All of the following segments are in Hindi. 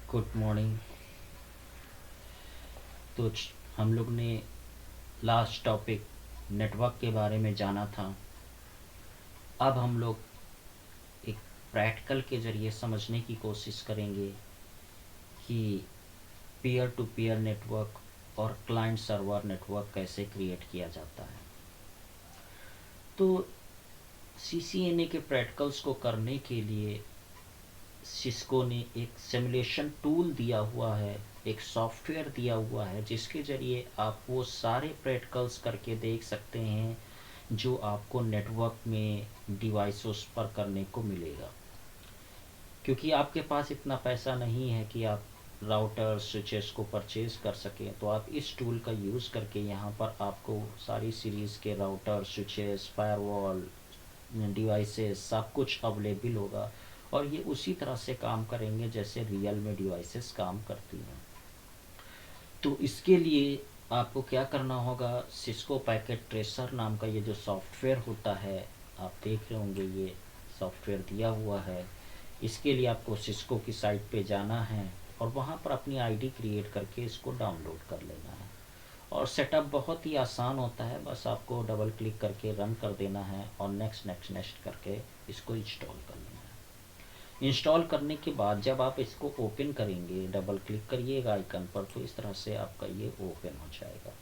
Good morning. तो हम लोग ने लास्ट टॉपिक नेटवर्क के बारे में जाना था। अब हम लोग एक प्रैक्टिकल के ज़रिए समझने की कोशिश करेंगे कि पीयर टू पीयर नेटवर्क और क्लाइंट सर्वर नेटवर्क कैसे क्रिएट किया जाता है। तो सीसीएनए के प्रैक्टिकल्स को करने के लिए सिस्को ने एक सिमुलेशन टूल दिया हुआ है, एक सॉफ्टवेयर दिया हुआ है जिसके ज़रिए आप वो सारे प्रैक्टिकल्स करके देख सकते हैं जो आपको नेटवर्क में डिवाइसेस पर करने को मिलेगा। क्योंकि आपके पास इतना पैसा नहीं है कि आप राउटर स्विचेस को परचेज़ कर सकें, तो आप इस टूल का यूज़ करके यहाँ पर आपको सारी सीरीज़ के राउटर स्विचेस फायरवॉल डिवाइसेस सब कुछ अवेलेबल होगा और ये उसी तरह से काम करेंगे जैसे रियल में डिवाइसेस काम करती हैं। तो इसके लिए आपको क्या करना होगा, सिस्को पैकेट ट्रेसर नाम का ये जो सॉफ्टवेयर होता है, आप देख रहे होंगे ये सॉफ्टवेयर दिया हुआ है। इसके लिए आपको सिस्को की साइट पे जाना है और वहाँ पर अपनी आईडी क्रिएट करके इसको डाउनलोड कर लेना है। और सेटअप बहुत ही आसान होता है, बस आपको डबल क्लिक करके रन कर देना है और नेक्स्ट नेक्स्ट नेक्स्ट करके इसको इंस्टॉल कर लेना है। इंस्टॉल करने के बाद जब आप इसको ओपन करेंगे, डबल क्लिक करिएगा आइकन पर, तो इस तरह से आपका ये ओपन हो जाएगा।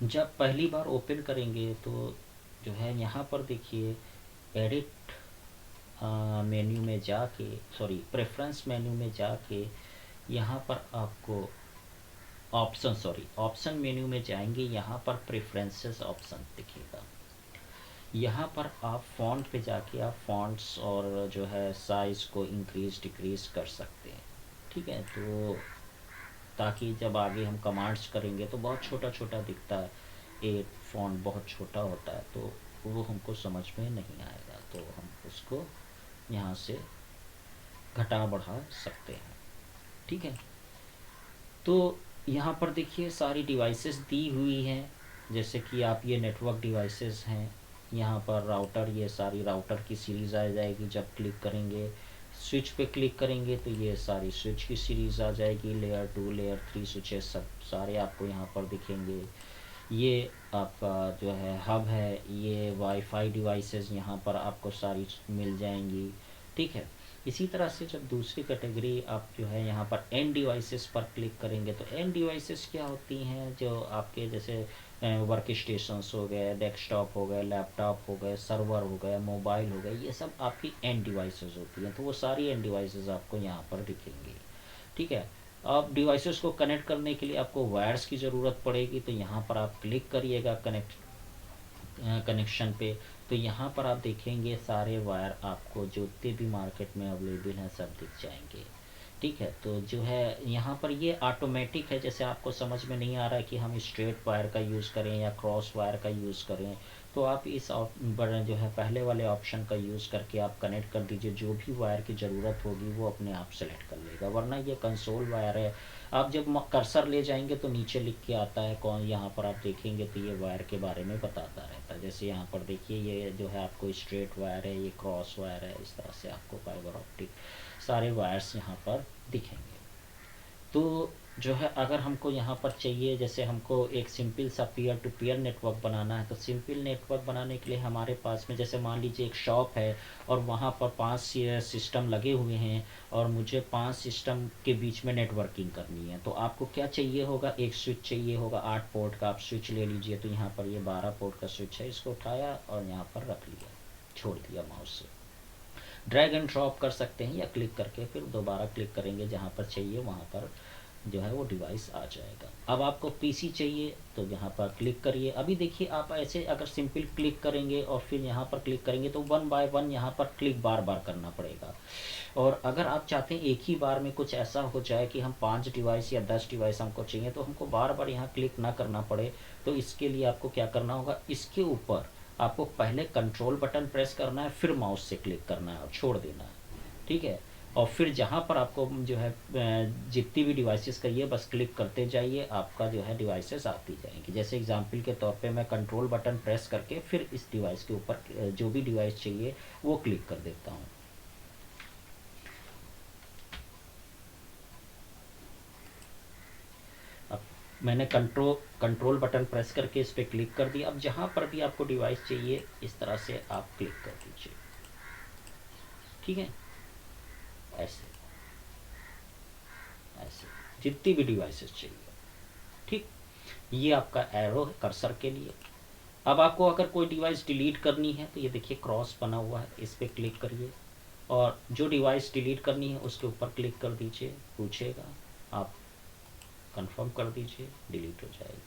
जब पहली बार ओपन करेंगे तो जो है यहाँ पर देखिए एडिट मेन्यू में जाके, सॉरी प्रेफरेंस मेन्यू में जाके यहाँ पर आपको ऑप्शन मेन्यू में जाएंगे, यहाँ पर प्रेफरेंसेस ऑप्शन दिखेगा। यहाँ पर आप फ़ॉन्ट पे जाके आप फ़ॉन्ट्स और जो है साइज़ को इंक्रीज़ डिक्रीज़ कर सकते हैं। ठीक है, तो ताकि जब आगे हम कमांड्स करेंगे तो बहुत छोटा छोटा दिखता है, एक फ़ॉन्ट बहुत छोटा होता है तो वो हमको समझ में नहीं आएगा, तो हम उसको यहाँ से घटा बढ़ा सकते हैं। ठीक है, तो यहाँ पर देखिए सारी डिवाइसेस दी हुई हैं, जैसे कि आप ये नेटवर्क डिवाइसेस हैं। यहाँ पर राउटर, ये सारी राउटर की सीरीज़ आ जाएगी जब क्लिक करेंगे। स्विच पे क्लिक करेंगे तो ये सारी स्विच की सीरीज़ आ जाएगी, लेयर 2 लेयर 3 स्विचेस सब सारे आपको यहाँ पर दिखेंगे। ये आपका जो है हब है, ये वाईफाई डिवाइसेस यहाँ पर आपको सारी मिल जाएंगी। ठीक है, इसी तरह से जब दूसरी कैटेगरी आप जो है यहाँ पर एंड डिवाइसेस पर क्लिक करेंगे तो एंड डिवाइसेस क्या होती हैं, जो आपके जैसे वर्क स्टेशंस हो गए, डेस्कटॉप हो गए, लैपटॉप हो गए, सर्वर हो गए, मोबाइल हो गए, ये सब आपकी एंड डिवाइसेस होती हैं। तो वो सारी एंड डिवाइसेस आपको यहाँ पर दिखेंगी। ठीक है, अब डिवाइसेस को कनेक्ट करने के लिए आपको वायर्स की ज़रूरत पड़ेगी, तो यहाँ पर आप क्लिक करिएगा कनेक्शन पे। तो यहाँ पर आप देखेंगे सारे वायर आपको जो जितने भी मार्केट में अवेलेबल हैं सब दिख जाएंगे। ठीक है, तो जो है यहाँ पर ये ऑटोमेटिक है, जैसे आपको समझ में नहीं आ रहा है कि हम स्ट्रेट वायर का यूज़ करें या क्रॉस वायर का यूज़ करें, तो आप इस जो है पहले वाले ऑप्शन का यूज़ करके आप कनेक्ट कर दीजिए। जो भी वायर की ज़रूरत होगी वो अपने आप सेलेक्ट कर लेगा, वरना ये कंसोल वायर है। आप जब कर्सर ले जाएंगे तो नीचे लिख के आता है कौन, यहाँ पर आप देखेंगे तो ये वायर के बारे में बताता रहता है। जैसे यहाँ पर देखिए ये जो है आपको स्ट्रेट वायर है, ये क्रॉस वायर है, इस तरह से आपको फाइबर ऑप्टिक सारे वायर्स यहाँ पर दिखेंगे। तो जो है अगर हमको यहाँ पर चाहिए, जैसे हमको एक सिंपल सा पीयर टू पीयर नेटवर्क बनाना है, तो सिंपल नेटवर्क बनाने के लिए हमारे पास में, जैसे मान लीजिए एक शॉप है और वहाँ पर 5 सिस्टम लगे हुए हैं और मुझे 5 सिस्टम के बीच में नेटवर्किंग करनी है, तो आपको क्या चाहिए होगा, एक स्विच चाहिए होगा 8 पोर्ट का। आप स्विच ले लीजिए, तो यहाँ पर ये 12 पोर्ट का स्विच है, इसको उठाया और यहाँ पर रख लिया, छोड़ दिया माउस से। ड्रैग एंड ड्रॉप कर सकते हैं या क्लिक करके फिर दोबारा क्लिक करेंगे जहाँ पर चाहिए वहाँ पर जो है वो डिवाइस आ जाएगा। अब आपको पीसी चाहिए तो यहाँ पर क्लिक करिए। अभी देखिए आप ऐसे अगर सिंपल क्लिक करेंगे और फिर यहाँ पर क्लिक करेंगे तो 1 बाय 1 यहाँ पर क्लिक बार बार करना पड़ेगा। और अगर आप चाहते हैं एक ही बार में कुछ ऐसा हो जाए कि हम 5 डिवाइस या 10 डिवाइस हमको चाहिए तो हमको बार बार यहाँ क्लिक ना करना पड़े, तो इसके लिए आपको क्या करना होगा, इसके ऊपर आपको पहले कंट्रोल बटन प्रेस करना है, फिर माउस से क्लिक करना है और छोड़ देना है। ठीक है, और फिर जहाँ पर आपको जो है जितनी भी डिवाइसेस कहिए बस क्लिक करते जाइए, आपका जो है डिवाइसेस आती जाएंगी। जैसे एग्जांपल के तौर पे मैं कंट्रोल बटन प्रेस करके फिर इस डिवाइस के ऊपर जो भी डिवाइस चाहिए वो क्लिक कर देता हूँ। मैंने कंट्रोल बटन प्रेस करके इस पर क्लिक कर दिया। अब जहाँ पर भी आपको डिवाइस चाहिए इस तरह से आप क्लिक कर दीजिए, ठीक है। ऐसे ऐसे जितनी भी डिवाइसेस चाहिए, ठीक। ये आपका एरो है कर्सर के लिए। अब आपको अगर कोई डिवाइस डिलीट करनी है तो ये देखिए क्रॉस बना हुआ है, इस पर क्लिक करिए और जो डिवाइस डिलीट करनी है उसके ऊपर क्लिक कर दीजिए। पूछेगा, आप कंफर्म कर दीजिए, डिलीट हो जाएगी,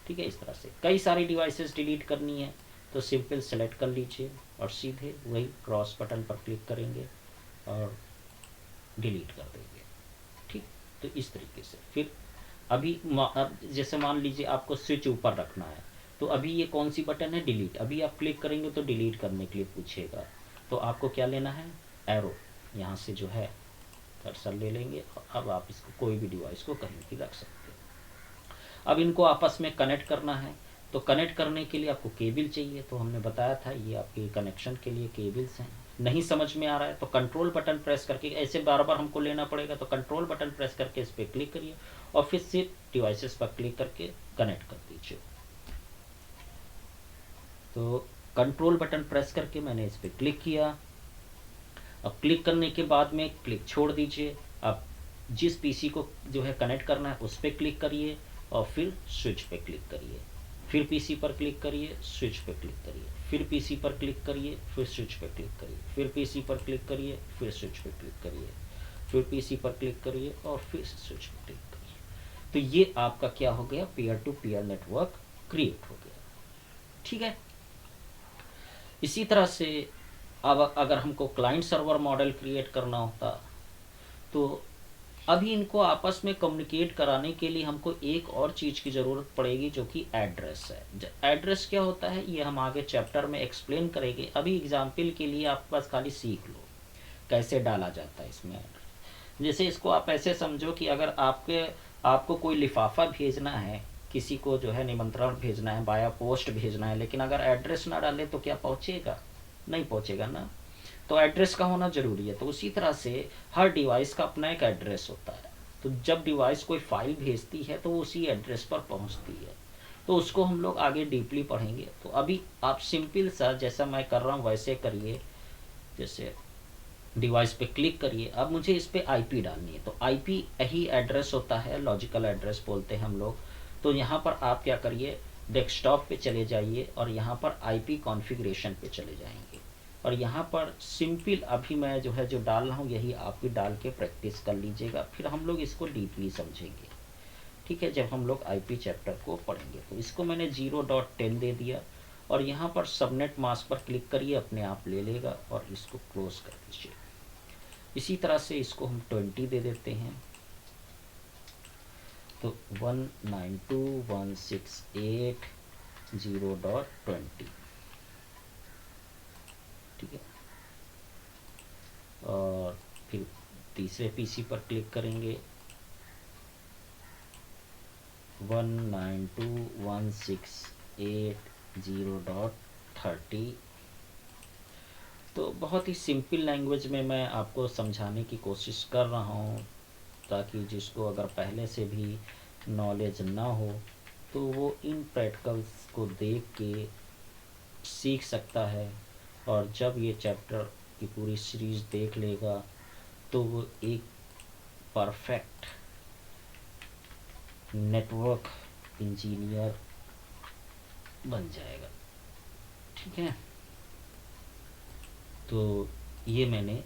ठीक है। इस तरह से कई सारी डिवाइसेस डिलीट करनी है तो सिंपल सेलेक्ट कर लीजिए और सीधे वही क्रॉस बटन पर क्लिक करेंगे और डिलीट कर देंगे, ठीक। तो इस तरीके से फिर अभी अब जैसे मान लीजिए आपको स्विच ऊपर रखना है तो अभी ये कौन सी बटन है, डिलीट। अभी आप क्लिक करेंगे तो डिलीट करने के लिए पूछेगा, तो आपको क्या लेना है, एरो। यहाँ से जो है कर्सर ले लेंगे और अब आप इसको कोई भी डिवाइस को कहीं भी रख सकते हैं। अब इनको आपस में कनेक्ट करना है तो कनेक्ट करने के लिए आपको केबल चाहिए, तो हमने बताया था ये आपके कनेक्शन के लिए केबल्स हैं। नहीं समझ में आ रहा है तो कंट्रोल बटन प्रेस करके, ऐसे बार बार हमको लेना पड़ेगा तो कंट्रोल बटन प्रेस करके इस पर क्लिक करिए और फिर से डिवाइसेस पर क्लिक करके कनेक्ट कर दीजिए। तो कंट्रोल बटन प्रेस करके मैंने इस पर क्लिक किया। अब क्लिक करने के बाद में क्लिक छोड़ दीजिए। अब जिस पीसी को जो है कनेक्ट करना है उस पर क्लिक करिए और फिर स्विच पे क्लिक करिए, फिर पीसी पर क्लिक करिए, स्विच पे क्लिक करिए, फिर पीसी पर क्लिक करिए, फिर स्विच पे क्लिक करिए, फिर पीसी पर क्लिक करिए, फिर स्विच पे क्लिक करिए, फिर पीसी पर क्लिक करिए और फिर स्विच पे क्लिक करिए। तो ये आपका क्या हो गया, peer to peer network create हो गया, ठीक है। इसी तरह से अब अगर हमको क्लाइंट सर्वर मॉडल क्रिएट करना होता तो अभी इनको आपस में कम्युनिकेट कराने के लिए हमको एक और चीज़ की ज़रूरत पड़ेगी जो कि एड्रेस है। एड्रेस क्या होता है ये हम आगे चैप्टर में एक्सप्लेन करेंगे। अभी एग्जाम्पल के लिए आप बस खाली सीख लो कैसे डाला जाता है इसमें एड्रेस। जैसे इसको आप ऐसे समझो कि अगर आपको कोई लिफाफा भेजना है, किसी को जो है निमंत्रण भेजना है, बाया पोस्ट भेजना है, लेकिन अगर एड्रेस ना डाले तो क्या पहुँचेगा, नहीं पहुँचेगा ना। तो एड्रेस का होना ज़रूरी है। तो उसी तरह से हर डिवाइस का अपना एक एड्रेस होता है। तो जब डिवाइस कोई फाइल भेजती है तो वो उसी एड्रेस पर पहुंचती है। तो उसको हम लोग आगे डीपली पढ़ेंगे। तो अभी आप सिंपल सा जैसा मैं कर रहा हूँ वैसे करिए। जैसे डिवाइस पे क्लिक करिए, अब मुझे इस पर आईपी डालनी है तो आईपी यही एड्रेस होता है, लॉजिकल एड्रेस बोलते हैं हम लोग। तो यहाँ पर आप क्या करिए, डेस्कटॉप पे चले जाइए और यहाँ पर आईपी कॉन्फ़िगरेशन पे चले जाएंगे और यहाँ पर सिंपल अभी मैं जो है जो डाल रहा हूँ यही आप भी डाल के प्रैक्टिस कर लीजिएगा, फिर हम लोग इसको डीपली समझेंगे, ठीक है। जब हम लोग आईपी चैप्टर को पढ़ेंगे तो इसको मैंने 0.10 दे दिया और यहाँ पर सबनेट मास्क पर क्लिक करिए, अपने आप ले लेगा और इसको क्लोज कर दीजिए। इसी तरह से इसको हम 20 दे देते हैं तो 192.168.0.20, ठीक है। और फिर तीसरे पीसी पर क्लिक करेंगे 192.168.0.30। तो बहुत ही सिंपल लैंग्वेज में मैं आपको समझाने की कोशिश कर रहा हूँ ताकि जिसको अगर पहले से भी नॉलेज ना हो तो वो इन प्रैक्टिकल्स को देख के सीख सकता है और जब ये चैप्टर की पूरी सीरीज़ देख लेगा तो वो एक परफेक्ट नेटवर्क इंजीनियर बन जाएगा, ठीक है। तो ये मैंने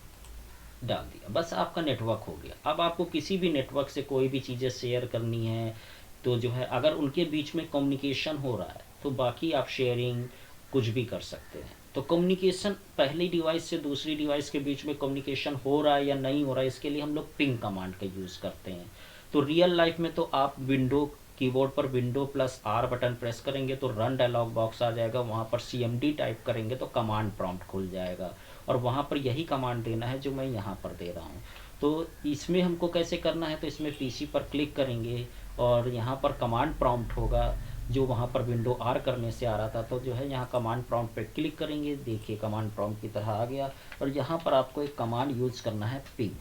डाल दिया, बस आपका नेटवर्क हो गया। अब आपको किसी भी नेटवर्क से कोई भी चीज़ें शेयर करनी है तो जो है अगर उनके बीच में कम्युनिकेशन हो रहा है तो बाकी आप शेयरिंग कुछ भी कर सकते हैं। तो कम्युनिकेशन पहली डिवाइस से दूसरी डिवाइस के बीच में कम्युनिकेशन हो रहा है या नहीं हो रहा है इसके लिए हम लोग पिंग कमांड का यूज़ करते हैं। तो रियल लाइफ में तो आप विंडो कीबोर्ड पर window plus are button press करेंगे तो रन डायलॉग बॉक्स आ जाएगा, वहाँ पर CMD टाइप करेंगे तो कमांड प्रॉम्प्ट खुल जाएगा और वहाँ पर यही कमांड देना है जो मैं यहाँ पर दे रहा हूँ। तो इसमें हमको कैसे करना है, तो इसमें पीसी पर क्लिक करेंगे और यहाँ पर कमांड प्रॉम्प्ट होगा जो वहाँ पर विंडो आर करने से आ रहा था। तो जो है यहाँ कमांड प्रॉम्प्ट पे क्लिक करेंगे, देखिए कमांड प्रॉम्प्ट की तरह आ गया और यहाँ पर आपको एक कमांड यूज़ करना है पिंग।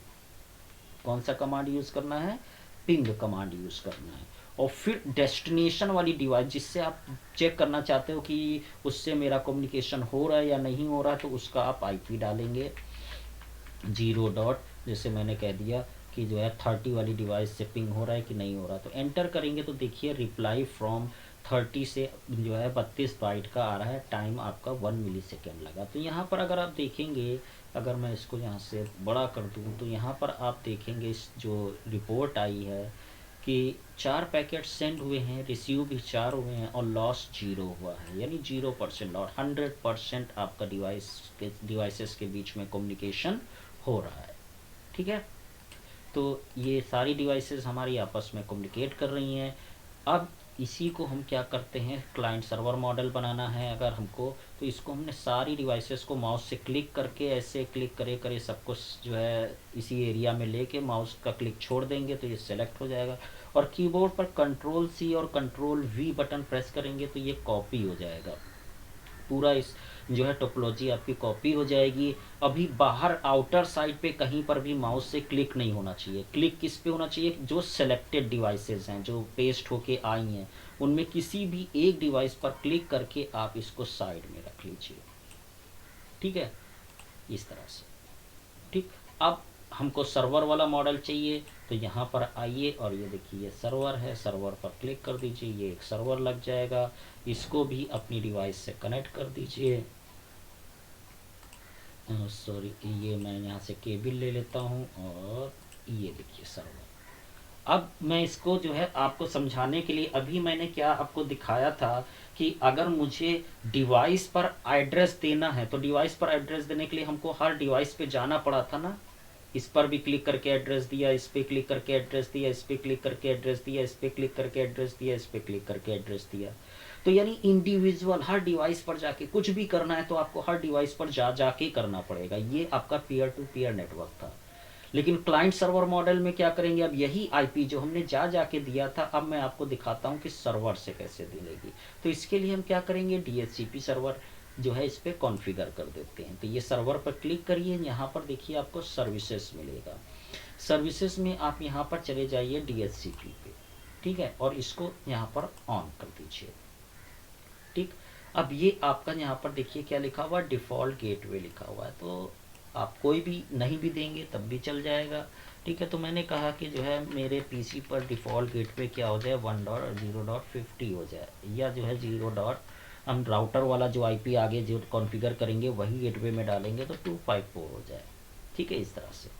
कौन सा कमांड यूज़ करना है, पिंग कमांड यूज़ करना है। और फिर डेस्टिनेशन वाली डिवाइस जिससे आप चेक करना चाहते हो कि उससे मेरा कम्युनिकेशन हो रहा है या नहीं हो रहा है, तो उसका आप आईपी डालेंगे 0 डॉट, जैसे मैंने कह दिया कि जो है 30 वाली डिवाइस से पिंग हो रहा है कि नहीं हो रहा, तो एंटर करेंगे तो देखिए रिप्लाई फ्रॉम 30 से जो है 32 बाइट का आ रहा है, टाइम आपका 1 मिली सेकेंड लगा। तो यहाँ पर अगर आप देखेंगे, अगर मैं इसको यहाँ से बड़ा कर दूँ तो यहाँ पर आप देखेंगे इस जो रिपोर्ट आई है कि 4 पैकेट सेंड हुए हैं, रिसीव भी 4 हुए हैं और लॉस 0 हुआ है, यानी 0% और 100% आपका डिवाइसेस के बीच में कम्युनिकेशन हो रहा है। ठीक है, तो ये सारी डिवाइसेस हमारी आपस में कम्युनिकेट कर रही हैं। अब इसी को हम क्या करते हैं, क्लाइंट सर्वर मॉडल बनाना है अगर हमको, तो इसको हमने सारी डिवाइसेस को माउस से क्लिक करके ऐसे क्लिक करे करे सब कुछ जो है इसी एरिया में लेके माउस का क्लिक छोड़ देंगे तो ये सेलेक्ट हो जाएगा, और कीबोर्ड पर Ctrl+C और Ctrl+V बटन प्रेस करेंगे तो ये कॉपी हो जाएगा पूरा, इस जो है टोपोलॉजी आपकी कॉपी हो जाएगी। अभी बाहर आउटर साइड पे कहीं पर भी माउस से क्लिक नहीं होना चाहिए। क्लिक किस पे होना चाहिए, जो सेलेक्टेड डिवाइसेस हैं जो पेस्ट होके आई हैं उनमें किसी भी एक डिवाइस पर क्लिक करके आप इसको साइड में रख लीजिए। ठीक है, इस तरह से। ठीक, अब हमको सर्वर वाला मॉडल चाहिए, तो यहाँ पर आइए और ये देखिए ये सर्वर है, सर्वर पर क्लिक कर दीजिए, ये एक सर्वर लग जाएगा। इसको भी अपनी डिवाइस से कनेक्ट कर दीजिए। सॉरी, ये मैं यहाँ से केबल ले लेता हूँ और ये देखिए सर्वर। अब मैं इसको जो है आपको समझाने के लिए, अभी मैंने क्या आपको दिखाया था कि अगर मुझे डिवाइस पर एड्रेस देना है तो डिवाइस पर एड्रेस देने के लिए हमको हर डिवाइस पे जाना पड़ा था ना। इस पर भी क्लिक करके एड्रेस दिया, इस पे क्लिक करके एड्रेस दिया, इस पे क्लिक करके एड्रेस दिया, इस पे क्लिक करके एड्रेस दिया, इस पे क्लिक करके एड्रेस दिया। तो यानी इंडिविजुअल हर डिवाइस पर जाके कुछ भी करना है तो आपको हर डिवाइस पर जा जाके करना पड़ेगा। ये आपका पीयर टू पीयर नेटवर्क था। लेकिन क्लाइंट सर्वर मॉडल में क्या करेंगे, अब यही आईपी जो हमने जा जाके दिया था, अब मैं आपको दिखाता हूँ कि सर्वर से कैसे मिलेगी। तो इसके लिए हम क्या करेंगे, डीएचसीपी सर्वर जो है इस पर कॉन्फ़िगर कर देते हैं। तो ये सर्वर पर क्लिक करिए, यहाँ पर देखिए आपको सर्विसेज मिलेगा। सर्विसेज में आप यहाँ पर चले जाइए डीएचसीपी पे, ठीक है, और इसको यहाँ पर ऑन कर दीजिए। ठीक, अब ये आपका यहाँ पर देखिए क्या लिखा हुआ है, डिफ़ॉल्ट गेटवे लिखा हुआ है, तो आप कोई भी नहीं भी देंगे तब भी चल जाएगा। ठीक है, तो मैंने कहा कि जो है मेरे पीसी पर डिफ़ॉल्ट गेटवे क्या हो जाए, 1.0.50 हो जाए, या जो है 0. हम राउटर वाला जो आईपी आगे जो कॉन्फ़िगर करेंगे वही गेटवे में डालेंगे तो 254 हो जाए। ठीक है, इस तरह से।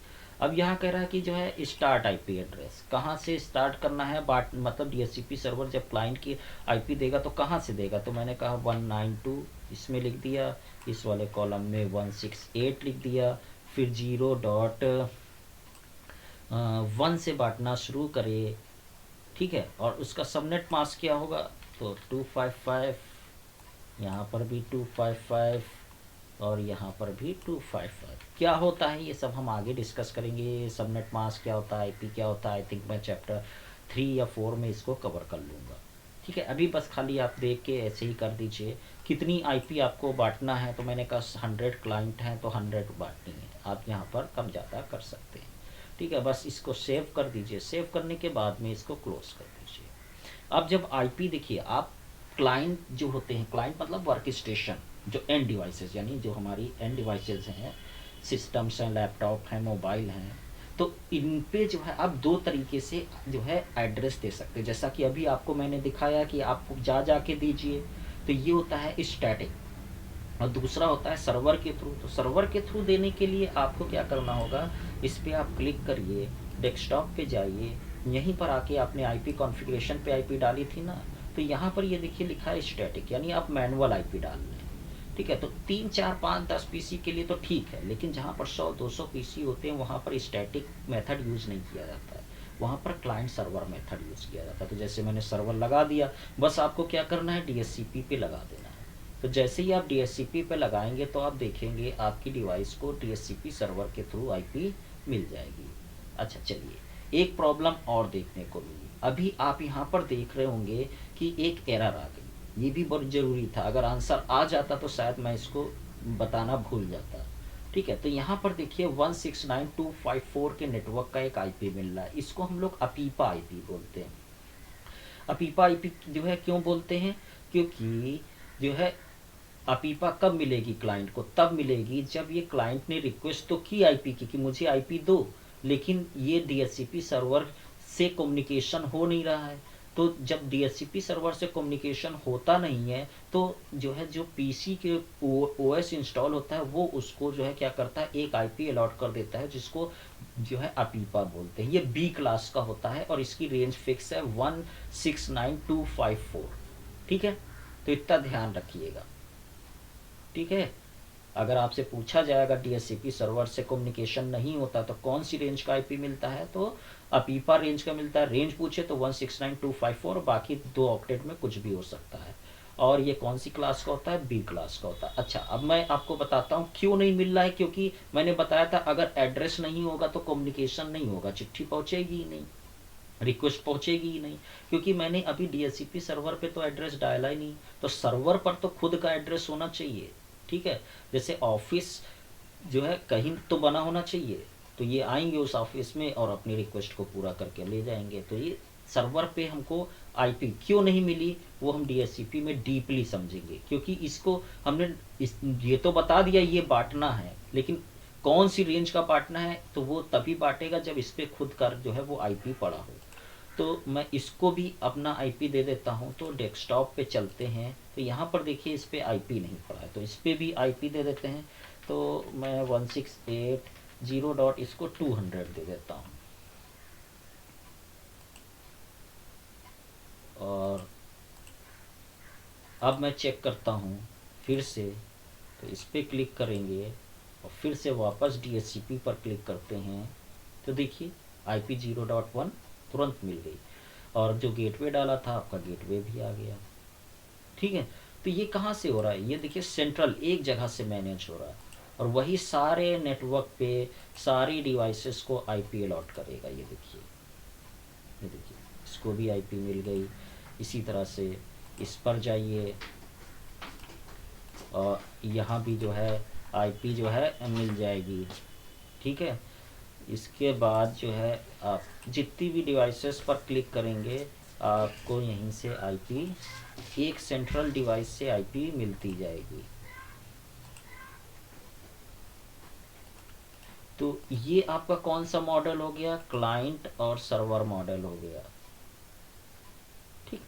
अब यहाँ कह रहा है कि जो है स्टार्ट आईपी एड्रेस कहाँ से स्टार्ट करना है, बाट मतलब डीएचसीपी सर्वर जब क्लाइंट की आईपी देगा तो कहाँ से देगा, तो मैंने कहा 192 इसमें लिख दिया, इस वाले कॉलम में 168 लिख दिया, फिर 0.1 से बांटना शुरू करे। ठीक है, और उसका सबनेट मास्क क्या होगा, तो 255, यहाँ पर भी 255 और यहाँ पर भी 255। क्या होता है ये सब हम आगे डिस्कस करेंगे, सबनेट मास्क क्या होता है, आईपी क्या होता है, आई थिंक मैं चैप्टर 3 या 4 में इसको कवर कर लूँगा। ठीक है, अभी बस खाली आप देख के ऐसे ही कर दीजिए। कितनी आईपी आपको बांटना है, तो मैंने कहा 100 क्लाइंट हैं तो 100 बांटनी है, आप यहाँ पर कम ज़्यादा कर सकते हैं। ठीक है, बस इसको सेव कर दीजिए। सेव करने के बाद में इसको क्लोज कर दीजिए। अब जब आईपी देखिए, आप क्लाइंट जो होते हैं, क्लाइंट मतलब वर्क स्टेशन, जो एंड डिवाइसेस यानी जो हमारी एंड डिवाइसेस हैं, सिस्टम्स हैं, लैपटॉप हैं, मोबाइल हैं, तो इन पे जो है आप दो तरीके से जो है एड्रेस दे सकते हैं। जैसा कि अभी आपको मैंने दिखाया कि आप जा के दीजिए, तो ये होता है स्टैटिक, और दूसरा होता है सर्वर के थ्रू। तो सर्वर के थ्रू देने के लिए आपको क्या करना होगा, इस पर आप क्लिक करिए, डेस्कटॉप पे जाइए, यहीं पर आके आपने आईपी कॉन्फ़िगरेशन पे आईपी डाली थी ना, तो यहाँ पर ये देखिए लिखा है स्टैटिक, यानी आप मैनुअल आईपी डाल रहे हैं। ठीक है, तो 3 4 5 10 पीसी के लिए तो ठीक है, लेकिन जहाँ पर 100 200 पीसी होते हैं वहाँ पर स्टैटिक मेथड यूज़ नहीं किया जाता है, वहाँ पर क्लाइंट सर्वर मेथड यूज़ किया जाता है। तो जैसे मैंने सर्वर लगा दिया, बस आपको क्या करना है, डीएचसीपी पे लगा देना है। तो जैसे ही आप डीएचसीपी पे लगाएंगे तो आप देखेंगे आपकी डिवाइस को डीएचसीपी सर्वर के थ्रू आईपी मिल जाएगी। अच्छा चलिए, एक प्रॉब्लम और देखने को मिली। अभी आप यहाँ पर देख रहे होंगे कि एक एरर आ गई, ये भी बहुत ज़रूरी था, अगर आंसर आ जाता तो शायद मैं इसको बताना भूल जाता। ठीक है, तो यहाँ पर देखिए 169.254 के नेटवर्क का एक आईपी मिल रहा है, इसको हम लोग अपीपा आईपी बोलते हैं। अपीपा आईपी जो है क्यों बोलते हैं, क्योंकि जो है अपीपा कब मिलेगी क्लाइंट को, तब मिलेगी जब ये क्लाइंट ने रिक्वेस्ट तो की आईपी की कि मुझे आईपी दो, लेकिन ये डीएचसीपी सर्वर से कम्युनिकेशन हो नहीं रहा है। तो जब डीएचसीपी सर्वर से कम्युनिकेशन होता नहीं है तो जो है जो पीसी के ओएस इंस्टॉल होता है वो उसको जो है क्या करता है, एक आईपी अलॉट कर देता है जिसको जो है अपीपा बोलते हैं। ये बी क्लास का होता है और इसकी रेंज फिक्स है 169254। ठीक है, तो इतना ध्यान रखिएगा। ठीक है, अगर आपसे पूछा जाएगा डीएचसीपी सर्वर से कम्युनिकेशन नहीं होता तो कौन सी रेंज का आईपी मिलता है, तो अपीपा रेंज का मिलता है। रेंज पूछे तो 169254, बाकी 2 ऑक्टेट में कुछ भी हो सकता है। और ये कौन सी क्लास का होता है, बी क्लास का होता है। अच्छा, अब मैं आपको बताता हूँ क्यों नहीं मिल रहा है, क्योंकि मैंने बताया था अगर एड्रेस नहीं होगा तो कम्युनिकेशन नहीं होगा, चिट्ठी पहुंचेगी ही नहीं, रिक्वेस्ट पहुंचेगी ही नहीं, क्योंकि मैंने अभी डीएचसीपी सर्वर पे तो एड्रेस डाला ही नहीं। तो सर्वर पर तो खुद का एड्रेस होना चाहिए। ठीक है, जैसे ऑफिस जो है कहीं तो बना होना चाहिए, तो ये आएंगे उस ऑफिस में और अपनी रिक्वेस्ट को पूरा करके ले जाएंगे। तो ये सर्वर पे हमको आईपी क्यों नहीं मिली वो हम डीएचसीपी में डीपली समझेंगे, क्योंकि इसको हमने ये तो बता दिया ये बांटना है, लेकिन कौन सी रेंज का बांटना है तो वो तभी बांटेगा जब इस पे खुद का जो है वो आईपी पड़ा हो। तो मैं इसको भी अपना आईपी दे देता हूँ। तो डेस्कटॉप पे चलते हैं, तो यहाँ पर देखिए इस पे आईपी नहीं पड़ा है, तो इस पे भी आईपी दे देते हैं। तो मैं 168.0 डॉट इसको 200 दे देता हूँ। और अब मैं चेक करता हूँ फिर से, तो इस पर क्लिक करेंगे और फिर से वापस डीएचसीपी पर क्लिक करते हैं, तो देखिए IP 0.1 तुरंत मिल गई। और जो गेटवे डाला था आपका गेटवे भी आ गया। ठीक है, तो ये कहाँ से हो रहा है, ये देखिए सेंट्रल एक जगह से मैनेज हो रहा है और वही सारे नेटवर्क पे सारी डिवाइसेस को आईपी अलॉट करेगा। ये देखिए, ये देखिए इसको भी आईपी मिल गई। इसी तरह से इस पर जाइए और यहाँ भी जो है आईपी जो है मिल जाएगी। ठीक है, इसके बाद जो है आप जितनी भी डिवाइसेस पर क्लिक करेंगे आपको यहीं से आईपी, एक सेंट्रल डिवाइस से आईपी मिलती जाएगी। तो ये आपका कौन सा मॉडल हो गया, क्लाइंट और सर्वर मॉडल हो गया। ठीक,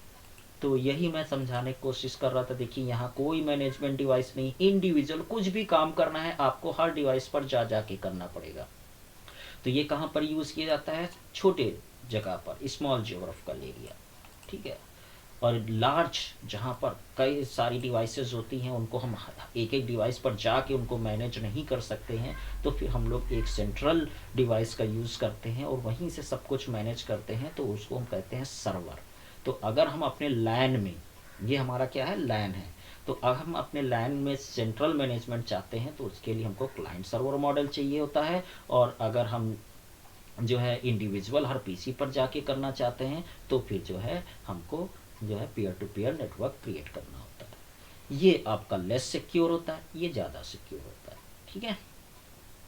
तो यही मैं समझाने की कोशिश कर रहा था। देखिए यहाँ कोई मैनेजमेंट डिवाइस नहीं, इंडिविजुअल कुछ भी काम करना है आपको हर डिवाइस पर जा के करना पड़ेगा। तो ये कहाँ पर यूज़ किया जाता है, छोटे जगह पर, स्मॉल जियोग्राफिकल एरिया। ठीक है, और लार्ज जहाँ पर कई सारी डिवाइसेस होती हैं उनको हम एक एक डिवाइस पर जाके उनको मैनेज नहीं कर सकते हैं, तो फिर हम लोग एक सेंट्रल डिवाइस का यूज़ करते हैं और वहीं से सब कुछ मैनेज करते हैं, तो उसको हम कहते हैं सर्वर। तो अगर हम अपने लैन में, ये हमारा क्या है, लैन है, तो अगर हम अपने लैन में सेंट्रल मैनेजमेंट चाहते हैं तो उसके लिए हमको क्लाइंट सर्वर मॉडल चाहिए होता है। और अगर हम जो है इंडिविजुअल हर पीसी पर जाके करना चाहते हैं तो फिर जो है हमको जो है peer to peer network create करना होता है। ये आपका लेस सिक्योर होता है, ये ज़्यादा सिक्योर होता है। ठीक है,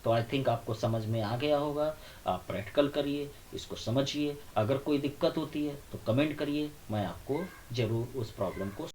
तो आई थिंक आपको समझ में आ गया होगा। आप प्रैक्टिकल करिए, इसको समझिए। अगर कोई दिक्कत होती है तो कमेंट करिए, मैं आपको ज़रूर उस प्रॉब्लम को